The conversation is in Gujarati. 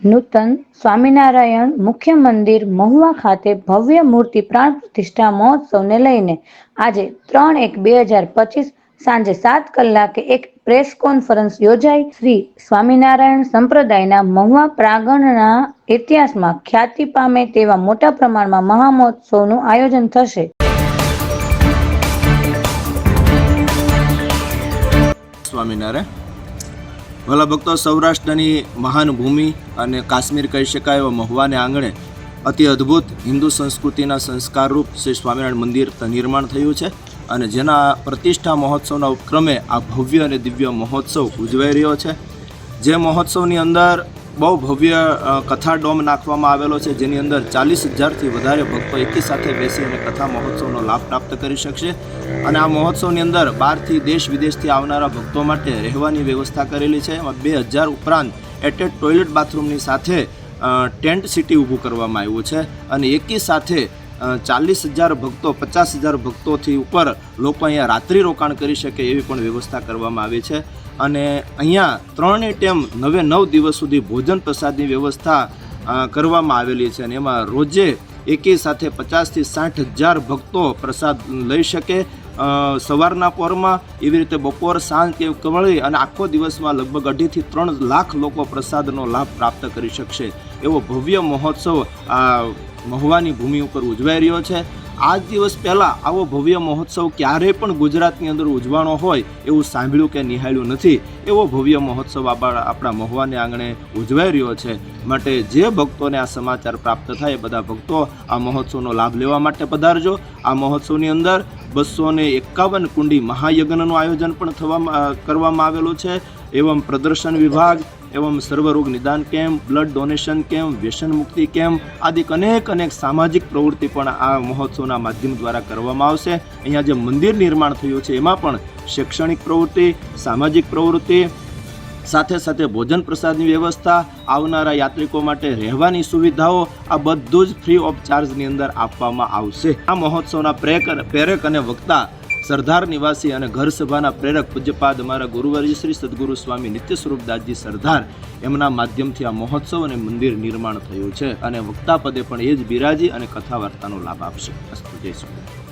નૂતન સ્વામિનારાયણ મુખ્ય મંદિર મહુવા ખાતે ભવ્ય મૂર્તિ પ્રાણ પ્રતિષ્ઠા મહોત્સવને લઈને આજે 3/1/2025 સાંજે 7 કલાકે એક પ્રેસ કોન્ફરન્સ યોજાઈ. શ્રી સ્વામિનારાયણ સંપ્રદાયના મહુવા પ્રાંગણના ઇતિહાસમાં ખ્યાતિ પામે તેવા મોટા પ્રમાણમાં મહામહોત્સવનું આયોજન થશે. સ્વામિનારાયણ ભલા ભક્તો, સૌરાષ્ટ્રની મહાન ભૂમિ અને કાશ્મીર કહી શકાય એવા મહુવાને આંગણે અતિ અદ્ભુત હિન્દુ સંસ્કૃતિના સંસ્કારરૂપ શ્રી સ્વામિનારાયણ મંદિર નિર્માણ થયું છે અને જેના પ્રતિષ્ઠા મહોત્સવના ઉપક્રમે આ ભવ્ય અને દિવ્ય મહોત્સવ ઉજવાઈ રહ્યો છે. જે મહોત્સવની અંદર બહુ ભવ્ય કથા ડોમ નાખવામાં આવેલો છે, જેની અંદર 40,000થી વધારે ભક્તો એકી સાથે બેસી અને કથા મહોત્સવનો લાભ પ્રાપ્ત કરી શકશે. અને આ મહોત્સવની અંદર બહારથી દેશ વિદેશથી આવનારા ભક્તો માટે રહેવાની વ્યવસ્થા કરેલી છે. એમાં 2,000 ઉપરાંત એટેચ ટોયલેટ બાથરૂમની સાથે ટેન્ટ સિટી ઊભું કરવામાં આવ્યું છે અને એકી સાથે 40,000 ભક્તો 50,000 ભક્તોથી ઉપર લોકો અહીંયા રાત્રિ રોકાણ કરી શકે એવી પણ વ્યવસ્થા કરવામાં આવી છે. અને અહીંયા 3 ટાઈમ 9 દિવસ સુધી ભોજન પ્રસાદની વ્યવસ્થા કરવામાં આવેલી છે અને એમાં રોજે એકી સાથે 50,000થી 60,000 ભક્તો પ્રસાદ લઈ શકે. સવારના પહોરમાં એવી રીતે બપોર સાંજ કે મળી અને આખો દિવસમાં લગભગ 2.5થી 3 લાખ લોકો પ્રસાદનો લાભ પ્રાપ્ત કરી શકશે એવો ભવ્ય મહોત્સવ આ મહુવાની ભૂમિ ઉપર ઉજવાઈ રહ્યો છે. આજ દિવસ પહેલાં આવો ભવ્ય મહોત્સવ ક્યારેય પણ ગુજરાતની અંદર ઉજવાનો હોય એવું સાંભળ્યું કે નિહાળ્યું નથી. એવો ભવ્ય મહોત્સવ આપણા મહુવાને આંગણે ઉજવાઈ રહ્યો છે. માટે જે ભક્તોને આ સમાચાર પ્રાપ્ત થાય એ બધા ભક્તો આ મહોત્સવનો લાભ લેવા માટે પધારજો. આ મહોત્સવની અંદર 251 કુંડી મહાયજ્ઞનું આયોજન પણ કરવામાં આવેલું છે. એવં પ્રદર્શન વિભાગ, એવં સર્વરોગ નિદાન કેમ્પ, બ્લડ ડોનેશન કેમ્પ, વ્યસન મુક્તિ કેમ્પ આદિ અનેક સામાજિક પ્રવૃત્તિ પણ આ મહોત્સવના માધ્યમ દ્વારા કરવામાં આવશે. અહીંયા જે મંદિર નિર્માણ થયું છે એમાં પણ શૈક્ષણિક પ્રવૃત્તિ, સામાજિક પ્રવૃત્તિ, સાથે સાથે ભોજન પ્રસાદની વ્યવસ્થા, આવનારા યાત્રિકો માટે રહેવાની સુવિધાઓ, આ બધું જ ફ્રી ઓફ ચાર્જની અંદર આપવામાં આવશે. આ મહોત્સવના પ્રેરક અને વક્તા સરદાર નિવાસી અને ઘર સભાના પ્રેરક પૂજ્યપાદ અમારા ગુરુવર્ય શ્રી સદગુરુ સ્વામી નિત્ય સ્વરૂપદાસજી સરદાર એમના માધ્યમથી આ મહોત્સવ અને મંદિર નિર્માણ થયું છે અને વક્તા પદે પણ એ જ બિરાજી અને કથા વાર્તાનો લાભ આપશે. અસ્તુ. જય સ્વામી.